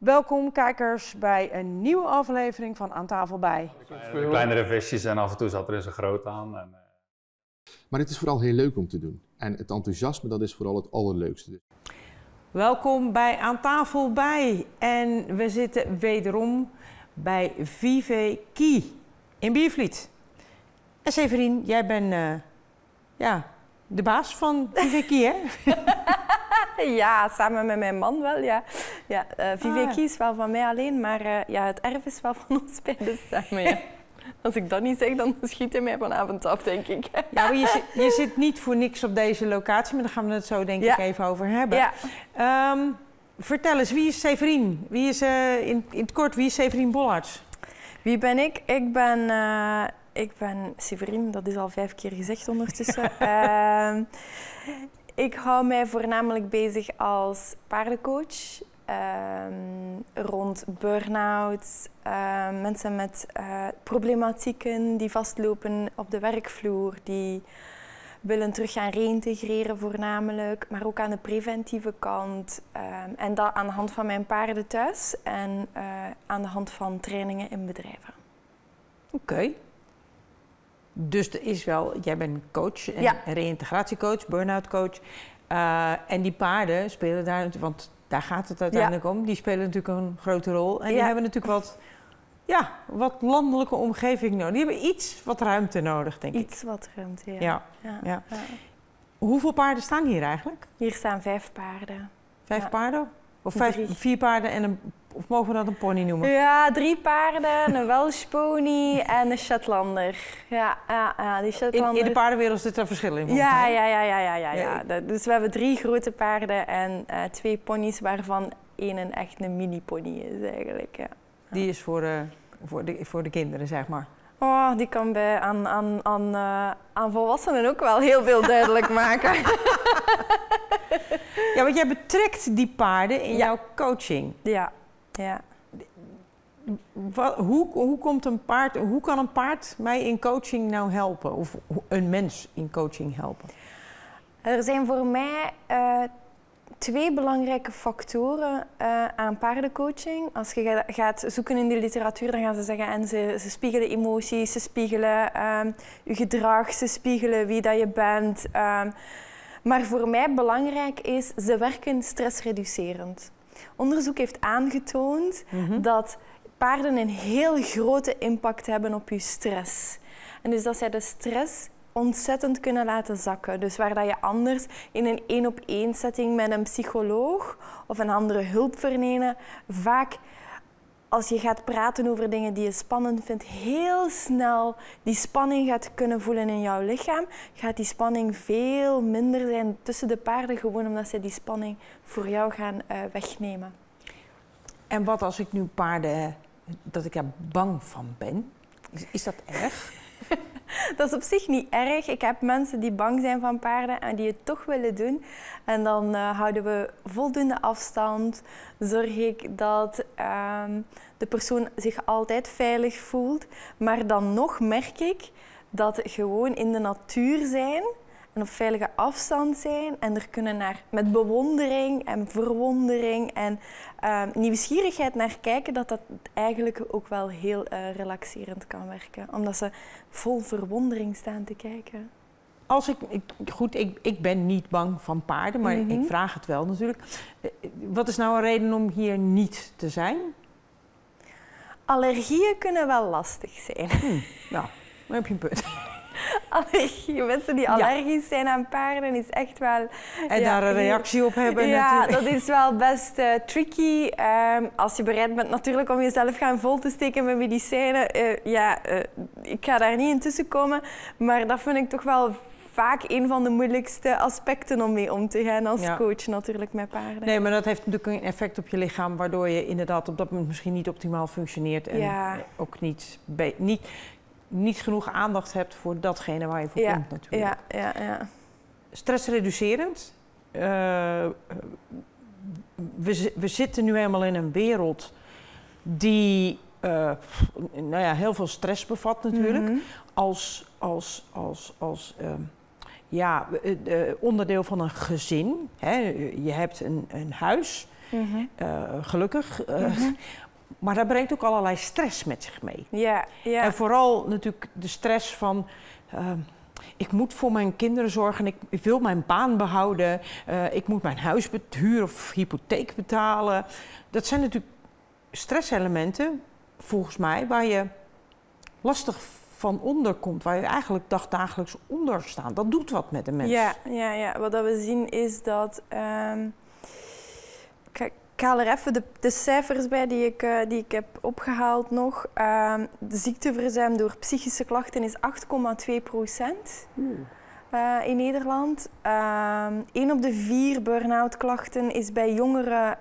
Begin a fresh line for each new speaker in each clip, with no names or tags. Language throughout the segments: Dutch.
Welkom kijkers bij een nieuwe aflevering van Aan tafel bij.
De kleinere versies en af en toe zat er eens een groot aan.
Maar het is vooral heel leuk om te doen. En het enthousiasme, dat is vooral het allerleukste.
Welkom bij Aan tafel bij. En we zitten wederom bij Vive Key in Biervliet. En Severien, jij bent de baas van Vive Key, hè?
Ja, samen met mijn man wel, ja. Vive Key is wel van mij alleen, maar het erf is wel van ons beiden samen, ja. Als ik dat niet zeg, dan schiet hij mij vanavond af, denk ik.
Ja, maar je zit niet voor niks op deze locatie, maar daar gaan we het zo denk ik even over hebben. Ja. Vertel eens, wie is Severien? Wie is, in het kort, wie is Severien Bollards?
Wie ben ik? Ik ben Severien, dat is al 5 keer gezegd ondertussen. Ik hou mij voornamelijk bezig als paardencoach. Rond burn-out, mensen met problematieken die vastlopen op de werkvloer, die willen terug gaan reïntegreren voornamelijk, maar ook aan de preventieve kant. En dat aan de hand van mijn paarden thuis en aan de hand van trainingen in bedrijven.
Oké. Dus er is wel, jij bent coach, en reïntegratiecoach, burn-out coach. En die paarden spelen daar, want daar gaat het uiteindelijk om, die spelen natuurlijk een grote rol. En die hebben natuurlijk wat landelijke omgeving nodig. Die hebben iets wat ruimte nodig, denk ik.
Iets wat ruimte,
ja. Hoeveel paarden staan hier eigenlijk?
Hier staan 5 paarden.
5 paarden? Of 4 paarden en of mogen we dat een pony noemen?
Ja, 3 paarden, een Welsh pony en een Shetlander. Die Shetlander.
In de paardenwereld zit er verschil in?
Ja. Dus we hebben 3 grote paarden en 2 ponies, waarvan één een echt een mini-pony is eigenlijk. Ja.
Die is voor de kinderen, zeg maar?
Oh, die kan aan volwassenen ook wel heel veel duidelijk maken.
Ja, want jij betrekt die paarden in jouw coaching.
Ja.
Hoe kan een paard mij in coaching nou helpen? Of een mens in coaching helpen?
Er zijn voor mij 2 belangrijke factoren aan paardencoaching. Als je gaat zoeken in de literatuur, dan gaan ze zeggen en ze spiegelen emoties, ze spiegelen je gedrag, ze spiegelen wie dat je bent. Maar voor mij belangrijk is, ze werken stressreducerend. Onderzoek heeft aangetoond dat paarden een heel grote impact hebben op je stress. En dus dat zij de stress ontzettend kunnen laten zakken. Dus waar dat je anders in een 1-op-1 setting met een psycholoog of een andere hulpverlener vaak, als je gaat praten over dingen die je spannend vindt, heel snel die spanning gaat kunnen voelen in jouw lichaam, gaat die spanning veel minder zijn tussen de paarden, gewoon omdat zij die spanning voor jou gaan wegnemen.
En wat als ik nu paarden, dat ik daar bang van ben? Is dat erg?
Dat is op zich niet erg. Ik heb mensen die bang zijn van paarden en die het toch willen doen. En dan houden we voldoende afstand. Zorg ik dat de persoon zich altijd veilig voelt. Maar dan nog merk ik dat gewoon in de natuur zijn en op veilige afstand zijn en er kunnen naar met bewondering en verwondering en nieuwsgierigheid naar kijken, dat eigenlijk ook wel heel relaxerend kan werken. Omdat ze vol verwondering staan te kijken.
Ik ben niet bang van paarden, maar ik vraag het wel natuurlijk. Wat is nou een reden om hier niet te zijn?
Allergieën kunnen wel lastig zijn.
Nou, dan heb je een punt.
Allergie, mensen die allergisch zijn aan paarden is echt wel...
En daar een reactie op hebben
natuurlijk. Dat is wel best tricky. Als je bereid bent natuurlijk om jezelf gaan vol te steken met medicijnen. Ik ga daar niet in tussenkomen. Maar dat vind ik toch wel vaak een van de moeilijkste aspecten om mee om te gaan als coach natuurlijk met paarden.
Nee, maar dat heeft natuurlijk een effect op je lichaam, waardoor je inderdaad op dat moment misschien niet optimaal functioneert. En ook niet genoeg aandacht hebt voor datgene waar je voor komt natuurlijk.
Ja.
Stressreducerend. We zitten nu helemaal in een wereld die heel veel stress bevat natuurlijk. Als onderdeel van een gezin. Hè. Je hebt een huis gelukkig. Maar dat brengt ook allerlei stress met zich mee.
Ja, ja.
En vooral natuurlijk de stress van... ik moet voor mijn kinderen zorgen, ik wil mijn baan behouden... ik moet mijn huis huur of hypotheek betalen. Dat zijn natuurlijk stresselementen, volgens mij... waar je lastig van onder komt, waar je eigenlijk dagdagelijks onder staat. Dat doet wat met de mens.
Ja. Wat we zien is dat... Ik haal er even de cijfers bij die ik heb opgehaald nog. De ziekteverzuim door psychische klachten is 8,2% in Nederland. 1 op de 4 burn-out klachten is bij jongeren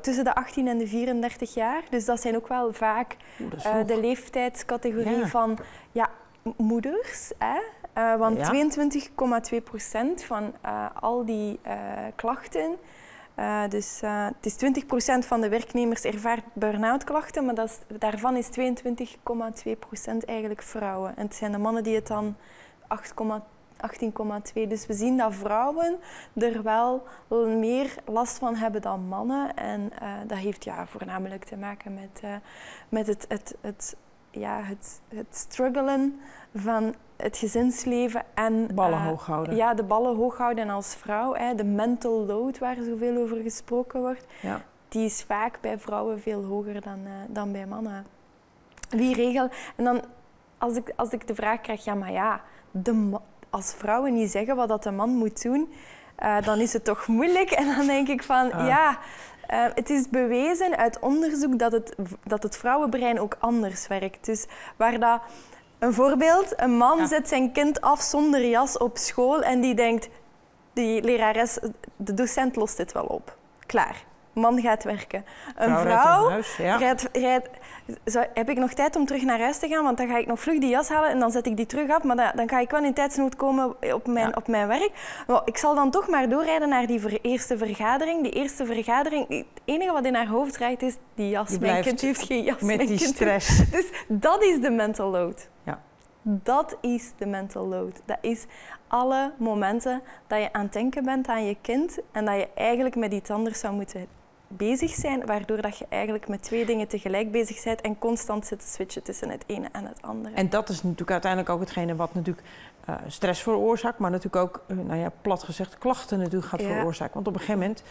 tussen de 18 en de 34 jaar. Dus dat zijn ook wel vaak de leeftijdscategorie van moeders. Want 22,2% van al die klachten... Dus het is 20% van de werknemers ervaart burn-out klachten, maar daarvan is 22,2% eigenlijk vrouwen. En het zijn de mannen die het dan 18,2%. Dus we zien dat vrouwen er wel meer last van hebben dan mannen. En dat heeft voornamelijk te maken met het struggelen van het gezinsleven en...
Ballen hoog houden.
Ja, de ballen hoog houden. En als vrouw, de mental load waar zoveel over gesproken wordt, die is vaak bij vrouwen veel hoger dan bij mannen. Wie regelt... En dan, als ik de vraag krijg, als vrouwen niet zeggen wat dat de man moet doen, dan is het toch moeilijk. En dan denk ik van, het is bewezen uit onderzoek dat het vrouwenbrein ook anders werkt. Dus waar dat... Een voorbeeld, een man zet zijn kind af zonder jas op school en die denkt, die lerares, de docent lost dit wel op. Klaar. Man gaat werken. Een vrouw heb ik nog tijd om terug naar huis te gaan, want dan ga ik nog vlug die jas halen en dan zet ik die terug af, maar dan ga ik wel in tijdsnood komen op mijn werk. Maar ik zal dan toch maar doorrijden naar die eerste vergadering. Die eerste vergadering, het enige wat in haar hoofd draait is die jas. Mijn kind heeft geen jas.
Met die stress.
Dus dat is de mental load.
Ja.
Dat is de mental load. Dat is alle momenten dat je aan het denken bent aan je kind en dat je eigenlijk met iets anders zou moeten bezig zijn, waardoor dat je eigenlijk met 2 dingen tegelijk bezig bent en constant zit te switchen tussen het ene en het andere. En
dat is natuurlijk uiteindelijk ook hetgene wat natuurlijk stress veroorzaakt, maar natuurlijk ook, plat gezegd, klachten natuurlijk gaat veroorzaken. Want op een gegeven moment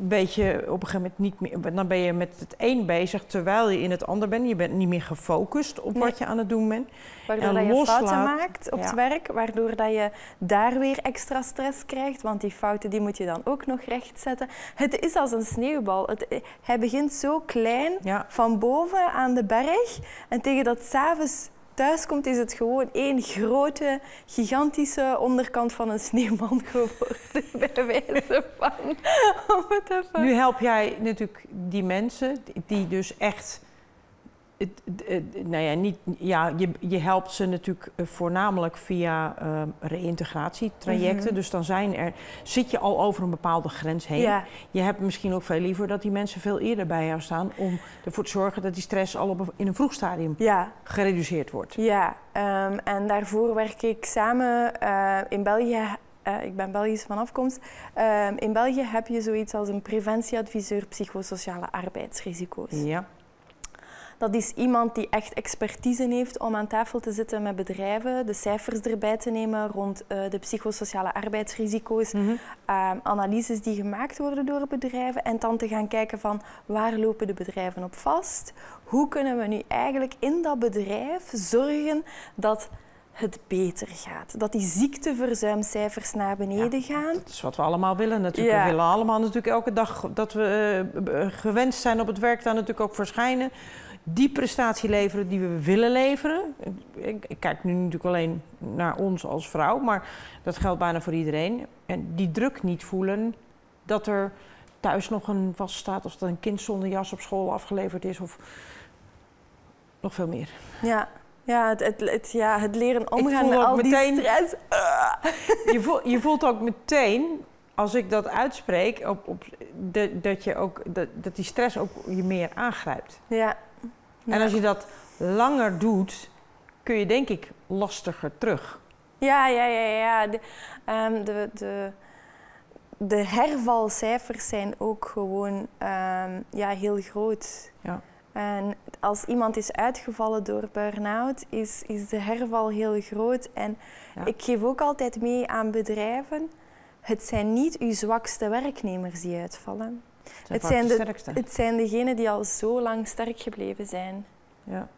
weet je niet meer, dan ben je met het een bezig terwijl je in het ander bent. Je bent niet meer gefocust op wat je aan het doen bent.
Waardoor dat je fouten maakt op het werk, waardoor dat je daar weer extra stress krijgt, want die fouten die moet je dan ook nog rechtzetten. Het is als een sneeuwbal. Hij begint zo klein van boven aan de berg en tegen dat 's avonds thuis komt, is het gewoon één grote, gigantische onderkant van een sneeuwman geworden, bij wijze van.
Nu help jij natuurlijk die mensen die dus echt... je helpt ze natuurlijk voornamelijk via reïntegratietrajecten. Dus dan zit je al over een bepaalde grens heen. Ja. Je hebt misschien ook veel liever dat die mensen veel eerder bij jou staan om ervoor te zorgen dat die stress al in een vroeg stadium gereduceerd wordt.
Ja, en daarvoor werk ik samen in België. Ik ben Belgisch van afkomst. In België heb je zoiets als een preventieadviseur psychosociale arbeidsrisico's. Ja. Dat is iemand die echt expertise heeft om aan tafel te zitten met bedrijven, de cijfers erbij te nemen rond de psychosociale arbeidsrisico's, analyses die gemaakt worden door bedrijven en dan te gaan kijken van waar lopen de bedrijven op vast? Hoe kunnen we nu eigenlijk in dat bedrijf zorgen dat het beter gaat. Dat die ziekteverzuimcijfers naar beneden gaan.
Dat is wat we allemaal willen natuurlijk. We willen allemaal natuurlijk elke dag dat we gewenst zijn op het werk daar natuurlijk ook verschijnen. Die prestatie leveren die we willen leveren. Ik kijk nu natuurlijk alleen naar ons als vrouw, maar dat geldt bijna voor iedereen. En die druk niet voelen dat er thuis nog een was staat of dat een kind zonder jas op school afgeleverd is of nog veel meer.
Ja, het leren omgaan met al die stress.
Je voelt ook meteen, als ik dat uitspreek, dat die stress ook je meer aangrijpt. Ja. En als je dat langer doet, kun je denk ik lastiger terug.
Ja. de hervalcijfers zijn ook gewoon heel groot.
Ja.
En als iemand is uitgevallen door burn-out, is de herval heel groot. En ik geef ook altijd mee aan bedrijven, het zijn niet uw zwakste werknemers die uitvallen. Het zijn degenen die al zo lang sterk gebleven zijn.
Ja.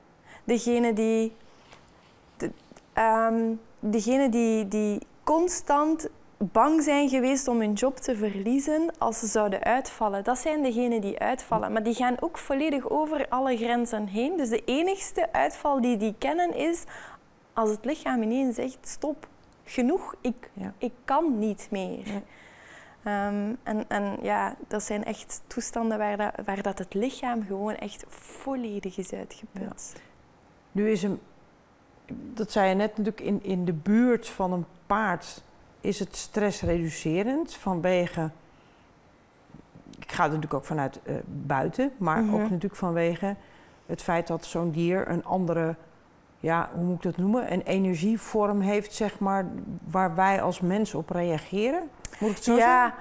Degenen die constant bang zijn geweest om hun job te verliezen als ze zouden uitvallen. Dat zijn degenen die uitvallen. Maar die gaan ook volledig over alle grenzen heen. Dus de enigste uitval die kennen is als het lichaam ineens zegt stop, genoeg, ik kan niet meer. Ja. Dat zijn echt toestanden waar dat het lichaam gewoon echt volledig is uitgeput.
Ja. Nu is dat zei je net natuurlijk, in de buurt van een paard is het stressreducerend vanwege, ik ga er natuurlijk ook vanuit buiten, maar ook natuurlijk vanwege het feit dat zo'n dier een andere, ja, hoe moet ik dat noemen, een energievorm heeft, zeg maar, waar wij als mensen op reageren. Moet ik het zo zeggen?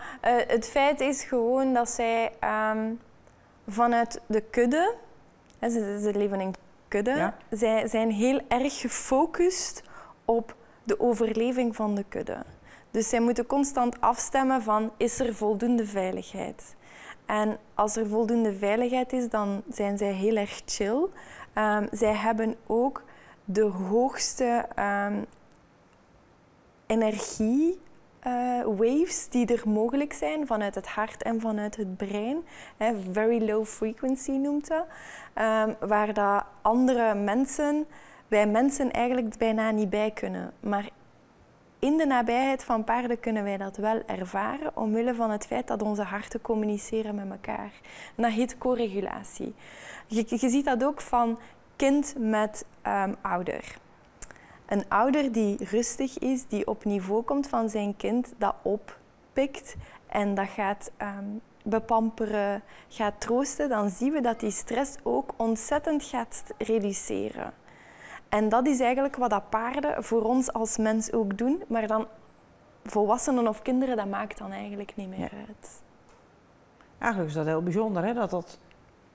Het feit is gewoon dat zij vanuit de kudde, ze leven in kudde, zij zijn heel erg gefocust op de overleving van de kudde. Dus zij moeten constant afstemmen van, is er voldoende veiligheid? En als er voldoende veiligheid is, dan zijn zij heel erg chill. Zij hebben ook de hoogste energie waves die er mogelijk zijn vanuit het hart en vanuit het brein. Very low frequency noemt dat. Waar dat andere mensen, wij mensen eigenlijk bijna niet bij kunnen. Maar in de nabijheid van paarden kunnen wij dat wel ervaren, omwille van het feit dat onze harten communiceren met elkaar. En dat heet co-regulatie. Je ziet dat ook van kind met ouder. Een ouder die rustig is, die op niveau komt van zijn kind, dat oppikt en dat gaat bepamperen, gaat troosten, dan zien we dat die stress ook ontzettend gaat reduceren. En dat is eigenlijk wat dat paarden voor ons als mens ook doen, maar dan volwassenen of kinderen, dat maakt dan eigenlijk niet meer uit.
Eigenlijk is dat heel bijzonder, hè? Dat dat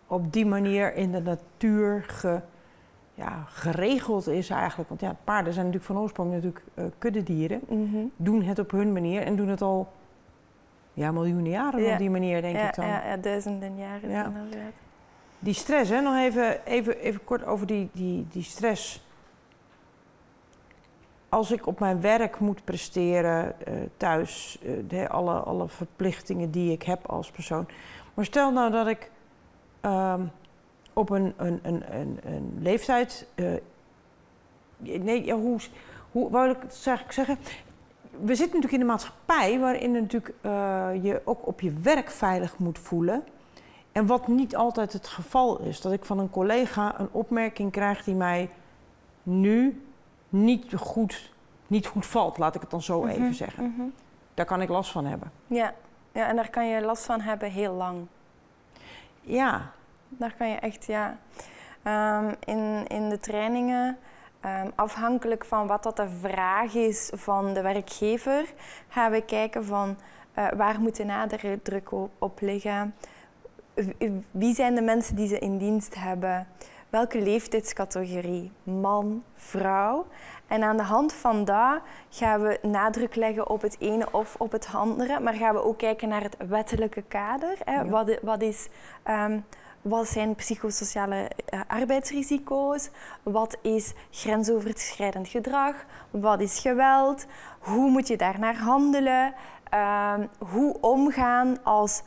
op die manier in de natuur geregeld is eigenlijk. Want ja, paarden zijn natuurlijk van oorsprong natuurlijk kuddedieren. Doen het op hun manier en doen het al miljoenen jaren op die manier, denk ik dan.
Ja, duizenden jaren inderdaad.
Die stress, hè? Nog even kort over die stress. Als ik op mijn werk moet presteren, thuis, alle verplichtingen die ik heb als persoon. Maar stel nou dat ik op een leeftijd... hoe wou ik het eigenlijk zeggen? We zitten natuurlijk in een maatschappij waarin natuurlijk, je ook op je werk veilig moet voelen. En wat niet altijd het geval is. Dat ik van een collega een opmerking krijg die mij nu niet goed valt. Laat ik het dan zo even zeggen. Daar kan ik last van hebben.
Ja, en daar kan je last van hebben heel lang.
Ja.
Daar kan je echt, in de trainingen, afhankelijk van wat dat de vraag is van de werkgever, gaan we kijken van waar moet de nadruk op liggen. Wie zijn de mensen die ze in dienst hebben? Welke leeftijdscategorie? Man, vrouw? En aan de hand van dat gaan we nadruk leggen op het ene of op het andere. Maar gaan we ook kijken naar het wettelijke kader. Hè? Wat zijn psychosociale arbeidsrisico's? Wat is grensoverschrijdend gedrag? Wat is geweld? Hoe moet je daarnaar handelen? Hoe omgaan als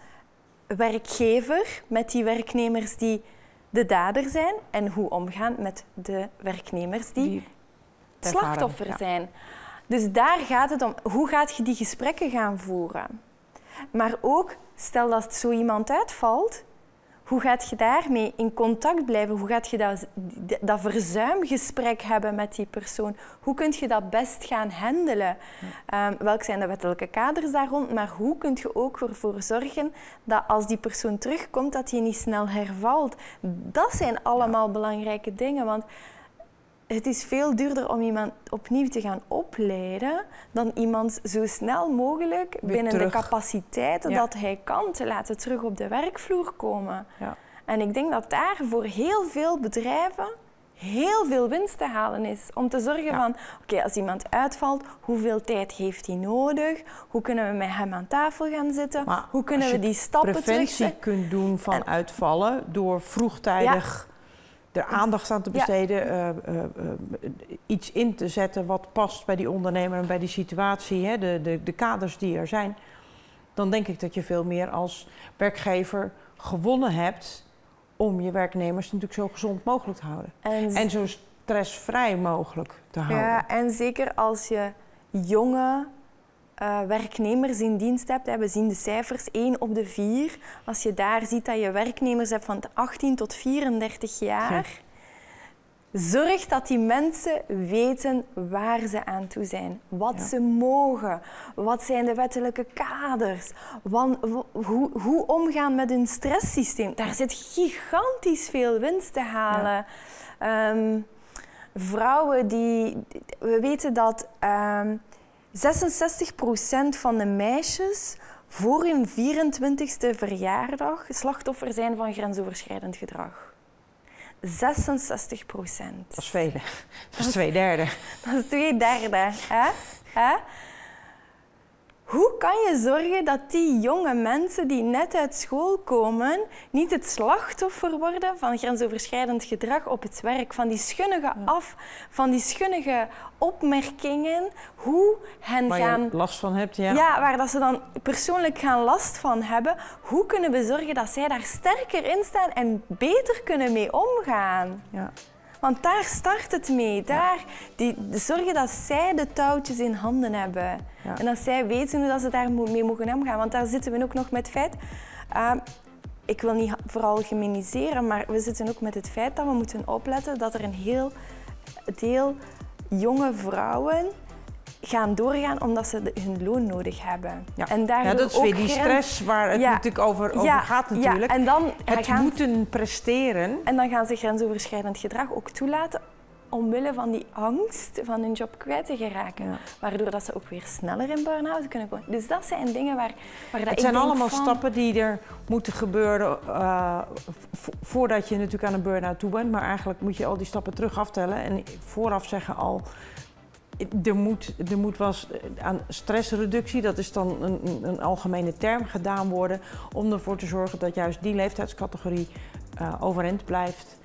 werkgever met die werknemers die de dader zijn en hoe omgaan met de werknemers die slachtoffer zijn. Dus daar gaat het om. Hoe gaat je die gesprekken gaan voeren? Maar ook, stel dat zo iemand uitvalt, hoe gaat je daarmee in contact blijven? Hoe gaat je dat verzuimgesprek hebben met die persoon? Hoe kun je dat best gaan handelen? Welke zijn de wettelijke kaders daar rond? Maar hoe kun je ook ervoor zorgen dat als die persoon terugkomt, dat hij niet snel hervalt? Dat zijn allemaal belangrijke dingen. Want het is veel duurder om iemand opnieuw te gaan opleiden dan iemand zo snel mogelijk binnen de capaciteiten dat hij kan te laten terug op de werkvloer komen. Ja. En ik denk dat daar voor heel veel bedrijven heel veel winst te halen is. Om te zorgen van, oké, als iemand uitvalt, hoeveel tijd heeft hij nodig? Hoe kunnen we met hem aan tafel gaan zitten? Maar hoe kunnen we die stappen
preventie kunt doen van uitvallen door vroegtijdig er aandacht aan te besteden, iets in te zetten wat past bij die ondernemer en bij die situatie, hè, de kaders die er zijn, dan denk ik dat je veel meer als werkgever gewonnen hebt om je werknemers natuurlijk zo gezond mogelijk te houden. En zo stressvrij mogelijk te houden.
Ja, en zeker als je jonge werknemers in dienst hebt, we zien de cijfers, 1 op de 4. Als je daar ziet dat je werknemers hebt van 18 tot 34 jaar, zorg dat die mensen weten waar ze aan toe zijn, wat ze mogen, wat zijn de wettelijke kaders, hoe omgaan met hun stresssysteem. Daar zit gigantisch veel winst te halen. Ja. Vrouwen we weten dat 66% van de meisjes voor hun 24e verjaardag slachtoffer zijn van grensoverschrijdend gedrag. 66%.
Dat is veel. Dat is 2/3.
Dat is 2/3. Hè? Hoe kan je zorgen dat die jonge mensen die net uit school komen niet het slachtoffer worden van grensoverschrijdend gedrag op het werk, van die schunnige opmerkingen, hoe hen
waar
gaan...
je last van hebt,
waar dat ze dan persoonlijk gaan last van hebben. Hoe kunnen we zorgen dat zij daar sterker in staan en beter kunnen mee omgaan? Ja. Want daar start het mee. Zorgen dat zij de touwtjes in handen hebben. Ja. En dat zij weten hoe dat ze daarmee mogen omgaan. Want daar zitten we ook nog met het feit... ik wil niet vooral gemeniseren, maar we zitten ook met het feit dat we moeten opletten dat er een heel deel jonge vrouwen gaan doorgaan omdat ze hun loon nodig hebben.
Ja, en dat is weer die stress waar het natuurlijk over gaat natuurlijk.
Ja. En dan
moeten presteren.
En dan gaan ze grensoverschrijdend gedrag ook toelaten omwille van die angst van hun job kwijt te geraken. Ja. Waardoor dat ze ook weer sneller in burn-out kunnen komen. Dus dat zijn dingen waar
het zijn allemaal stappen die er moeten gebeuren voordat je natuurlijk aan een burn-out toe bent. Maar eigenlijk moet je al die stappen terug aftellen en vooraf zeggen al... Er moet wel aan stressreductie, dat is dan een algemene term, gedaan worden om ervoor te zorgen dat juist die leeftijdscategorie overeind blijft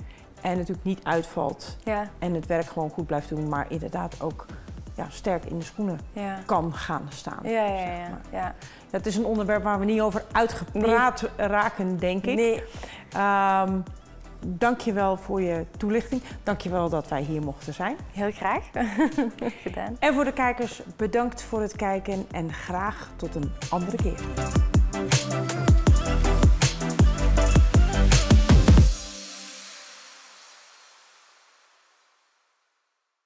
en natuurlijk niet uitvalt en het werk gewoon goed blijft doen, maar inderdaad ook sterk in de schoenen kan gaan staan.
Ja.
Het is een onderwerp waar we niet over uitgepraat raken, denk ik.
Nee.
Dank je wel voor je toelichting. Dank je wel dat wij hier mochten zijn.
Heel graag. Gedaan.
En voor de kijkers, bedankt voor het kijken en graag tot een andere keer.